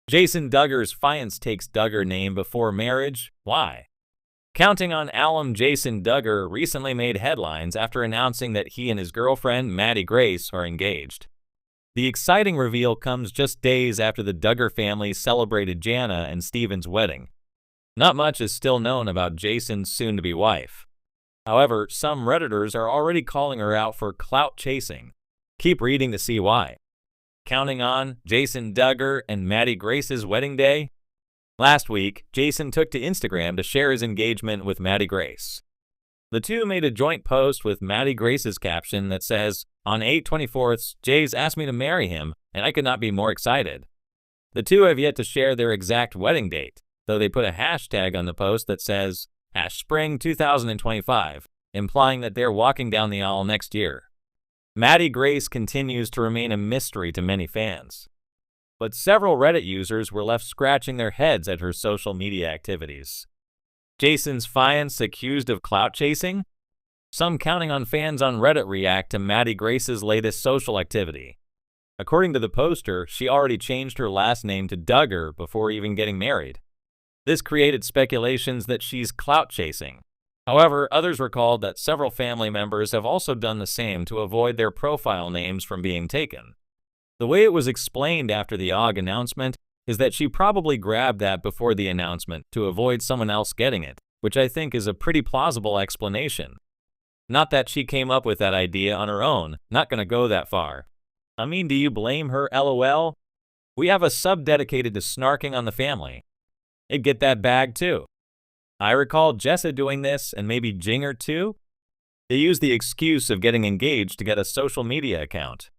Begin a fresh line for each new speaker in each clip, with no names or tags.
Jason Duggar's fiancée takes Duggar name before marriage. Why? Counting on alum Jason Duggar recently made headlines after announcing that he and his girlfriend, Maddie Grace, are engaged. The exciting reveal comes just days after the Duggar family celebrated Jana and Steven's wedding. Not much is still known about Jason's soon-to-be wife. However, some Redditors are already calling her out for clout chasing. Keep reading to see why. Counting on Jason Duggar and Maddie Grace's wedding day? Last week, Jason took to Instagram to share his engagement with Maddie Grace. The two made a joint post with Maddie Grace's caption that says, "On 8/24, Jays asked me to marry him, and I could not be more excited." The two have yet to share their exact wedding date, though they put a hashtag on the post that says, #Spring 2025, implying that they're walking down the aisle next year. Maddie Grace continues to remain a mystery to many fans, but several Reddit users were left scratching their heads at her social media activities. Jason's fiancée accused of clout chasing? Some counting on fans on Reddit react to Maddie Grace's latest social activity. According to the poster, she already changed her last name to Duggar before even getting married. This created speculations that she's clout chasing. However, others recalled that several family members have also done the same to avoid their profile names from being taken. The way it was explained after the OG announcement is that she probably grabbed that before the announcement to avoid someone else getting it, which I think is a pretty plausible explanation. Not that she came up with that idea on her own, not gonna go that far. I mean, do you blame her, LOL? We have a sub dedicated to snarking on the family. It'd get that bag too. I recall Jessa doing this, and maybe Jinger too. They use the excuse of getting engaged to get a social media account.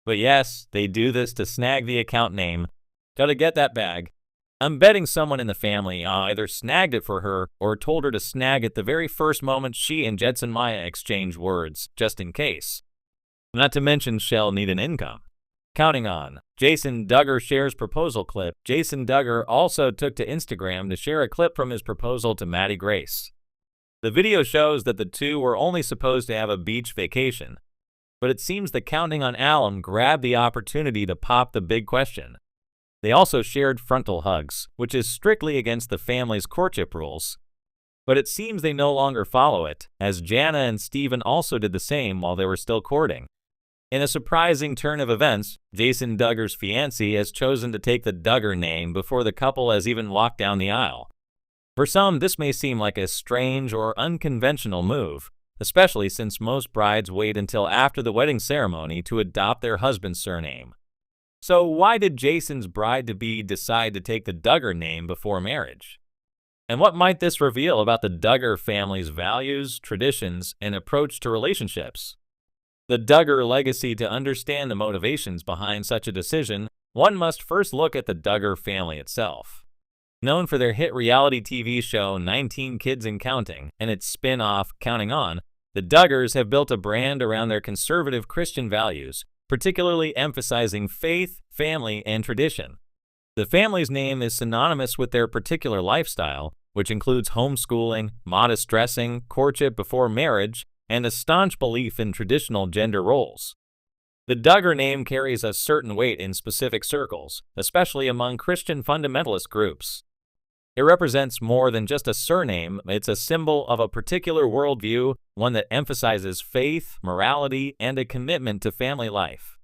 But yes, they do this to snag the account name. Gotta get that bag. I'm betting someone in the family either snagged it for her or told her to snag it the very first moment she and Jetson Maya exchange words, just in case. Not to mention she'll need an income. Counting on Jason Duggar shares proposal clip. Jason Duggar also took to Instagram to share a clip from his proposal to Maddie Grace. The video shows that the two were only supposed to have a beach vacation, but it seems the Counting on alum grabbed the opportunity to pop the big question. They also shared frontal hugs, which is strictly against the family's courtship rules. But it seems they no longer follow it, as Jana and Steven also did the same while they were still courting. In a surprising turn of events, Jason Duggar's fiancée has chosen to take the Duggar name before the couple has even walked down the aisle. For some, this may seem like a strange or unconventional move, especially since most brides wait until after the wedding ceremony to adopt their husband's surname. So why did Jason's bride-to-be decide to take the Duggar name before marriage? And what might this reveal about the Duggar family's values, traditions, and approach to relationships? The Duggar legacy. To understand the motivations behind such a decision, one must first look at the Duggar family itself. Known for their hit reality TV show 19 Kids and Counting and its spin-off Counting On, the Duggars have built a brand around their conservative Christian values, particularly emphasizing faith, family, and tradition. The family's name is synonymous with their particular lifestyle, which includes homeschooling, modest dressing, courtship before marriage, and a staunch belief in traditional gender roles. The Duggar name carries a certain weight in specific circles, especially among Christian fundamentalist groups. It represents more than just a surname. It's a symbol of a particular worldview, one that emphasizes faith, morality, and a commitment to family life.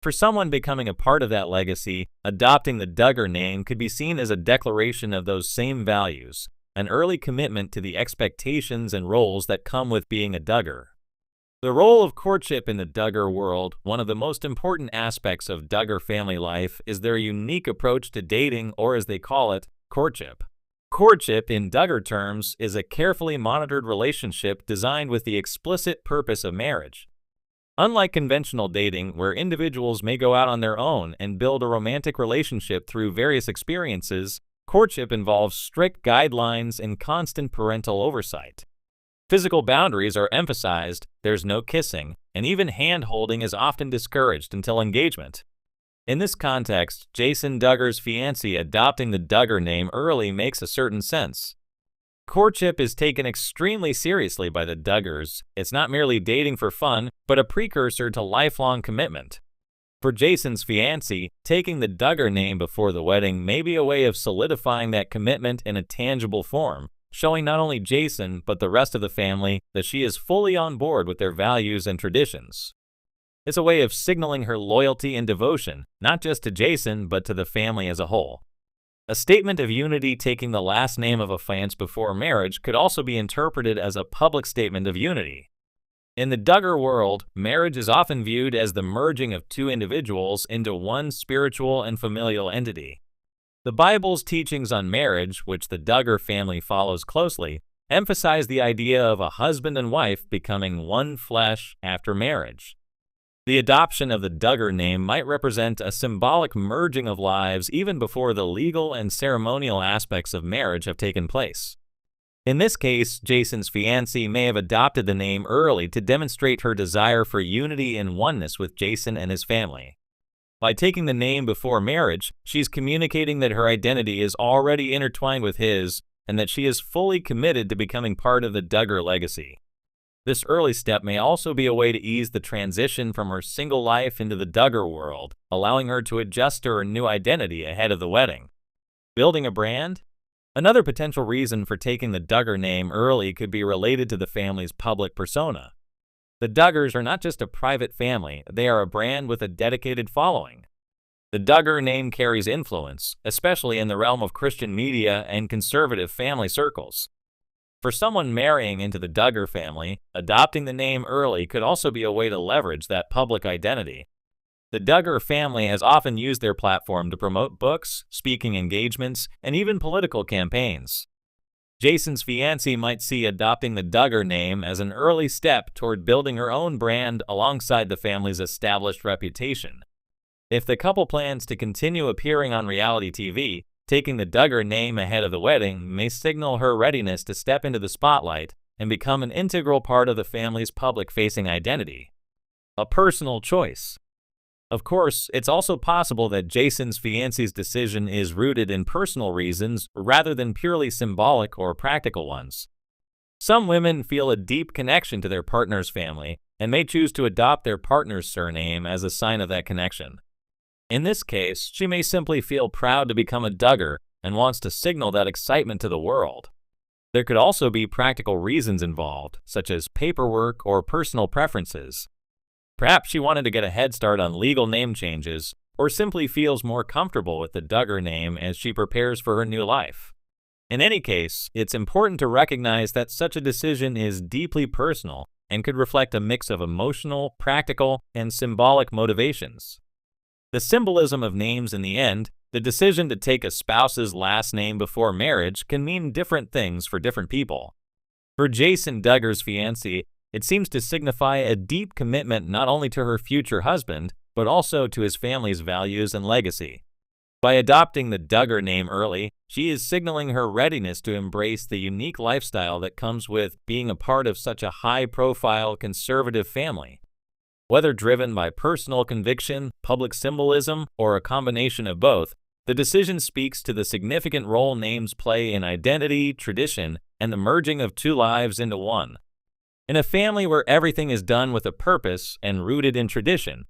For someone becoming a part of that legacy, adopting the Duggar name could be seen as a declaration of those same values, an early commitment to the expectations and roles that come with being a Duggar. The role of courtship in the Duggar world. One of the most important aspects of Duggar family life is their unique approach to dating, or as they call it, courtship. Courtship, in Duggar terms, is a carefully monitored relationship designed with the explicit purpose of marriage. Unlike conventional dating, where individuals may go out on their own and build a romantic relationship through various experiences, courtship involves strict guidelines and constant parental oversight. Physical boundaries are emphasized, there's no kissing, and even hand-holding is often discouraged until engagement. In this context, Jason Duggar's fiancée adopting the Duggar name early makes a certain sense. Courtship is taken extremely seriously by the Duggars. It's not merely dating for fun, but a precursor to lifelong commitment. For Jason's fiancée, taking the Duggar name before the wedding may be a way of solidifying that commitment in a tangible form, showing not only Jason but the rest of the family that she is fully on board with their values and traditions. It's a way of signaling her loyalty and devotion, not just to Jason but to the family as a whole. A statement of unity. Taking the last name of a fiancé before marriage could also be interpreted as a public statement of unity. In the Duggar world, marriage is often viewed as the merging of two individuals into one spiritual and familial entity. The Bible's teachings on marriage, which the Duggar family follows closely, emphasize the idea of a husband and wife becoming one flesh after marriage. The adoption of the Duggar name might represent a symbolic merging of lives even before the legal and ceremonial aspects of marriage have taken place. In this case, Jason's fiancée may have adopted the name early to demonstrate her desire for unity and oneness with Jason and his family. By taking the name before marriage, she's communicating that her identity is already intertwined with his and that she is fully committed to becoming part of the Duggar legacy. This early step may also be a way to ease the transition from her single life into the Duggar world, allowing her to adjust to her new identity ahead of the wedding. Building a brand? Another potential reason for taking the Duggar name early could be related to the family's public persona. The Duggars are not just a private family, they are a brand with a dedicated following. The Duggar name carries influence, especially in the realm of Christian media and conservative family circles. For someone marrying into the Duggar family, adopting the name early could also be a way to leverage that public identity. The Duggar family has often used their platform to promote books, speaking engagements, and even political campaigns. Jason's fiancée might see adopting the Duggar name as an early step toward building her own brand alongside the family's established reputation. If the couple plans to continue appearing on reality TV, taking the Duggar name ahead of the wedding may signal her readiness to step into the spotlight and become an integral part of the family's public-facing identity. A personal choice. Of course, it's also possible that Jason's fiancée's decision is rooted in personal reasons rather than purely symbolic or practical ones. Some women feel a deep connection to their partner's family and may choose to adopt their partner's surname as a sign of that connection. In this case, she may simply feel proud to become a Duggar and wants to signal that excitement to the world. There could also be practical reasons involved, such as paperwork or personal preferences. Perhaps she wanted to get a head start on legal name changes, or simply feels more comfortable with the Duggar name as she prepares for her new life. In any case, it's important to recognize that such a decision is deeply personal and could reflect a mix of emotional, practical, and symbolic motivations. The symbolism of names in the end, the decision to take a spouse's last name before marriage can mean different things for different people. For Jason Duggar's fiancée, it seems to signify a deep commitment not only to her future husband, but also to his family's values and legacy. By adopting the Duggar name early, she is signaling her readiness to embrace the unique lifestyle that comes with being a part of such a high-profile conservative family. Whether driven by personal conviction, public symbolism, or a combination of both, the decision speaks to the significant role names play in identity, tradition, and the merging of two lives into one. In a family where everything is done with a purpose and rooted in tradition,